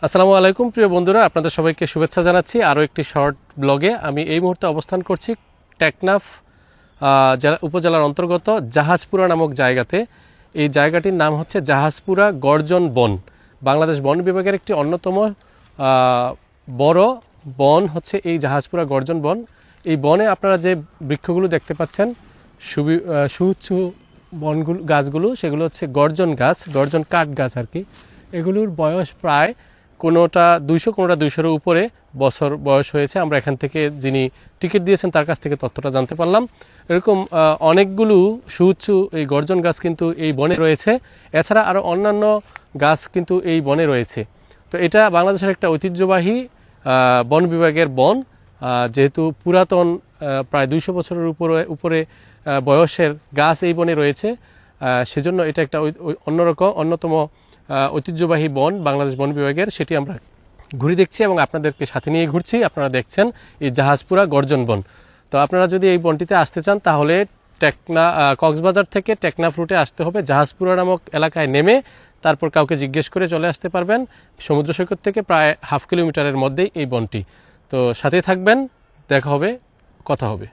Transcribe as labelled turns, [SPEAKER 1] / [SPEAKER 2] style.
[SPEAKER 1] আসসালামু আলাইকুম প্রিয় বন্ধুরা, আপনাদের সবাইকে শুভেচ্ছা জানাচ্ছি আরও একটি শর্ট ব্লগে। আমি এই মুহূর্তে অবস্থান করছি টেকনাফ উপজেলার অন্তর্গত জাহাজপুরা নামক জায়গাতে। এই জায়গাটির নাম হচ্ছে জাহাজপুরা গর্জন বন। বাংলাদেশ বন বিভাগের একটি অন্যতম বড় বন হচ্ছে এই জাহাজপুরা গর্জন বন। এই বনে আপনারা যে বৃক্ষগুলো দেখতে পাচ্ছেন, সুউচ্চ বনগুলো গাছগুলো, সেগুলো হচ্ছে গর্জন গাছ, গর্জন কাঠ গাছ আর কি। এগুলোর বয়স প্রায় কোনোটা 200, কোনোটা 200-এর উপরে বছর বয়স হয়েছে। আমরা এখান থেকে যিনি টিকিট দিয়েছেন তার কাছ থেকে তথ্যটা জানতে পারলাম। এরকম অনেকগুলো সুউচ্চ এই গর্জন গাছ কিন্তু এই বনে রয়েছে। এছাড়া আরও অন্যান্য গাছ কিন্তু এই বনে রয়েছে। তো এটা বাংলাদেশের একটা ঐতিহ্যবাহী বন বিভাগের বন। যেহেতু পুরাতন প্রায় 200 বছরের উপরে বয়সের গাছ এই বনে রয়েছে, সেজন্য এটা একটা অন্যতম ঐতিহ্যবাহী বন বাংলাদেশ বন বিভাগের। সেটি আমরা ঘুরে দেখছি এবং আপনাদেরকে সাথে নিয়ে ঘুরছি। আপনারা দেখছেন এই জাহাজপুরা গর্জন বন। তো আপনারা যদি এই বনটিতে আসতে চান তাহলে কক্সবাজার থেকে টেকনাফ রুটে আসতে হবে। জাহাজপুরা নামক এলাকায় নেমে তারপর কাউকে জিজ্ঞেস করে চলে আসতে পারবেন। সমুদ্র সৈকত থেকে প্রায় 1/2 কিলোমিটারের মধ্যেই এই বনটি। তো সাথে থাকবেন, দেখা হবে, কথা হবে।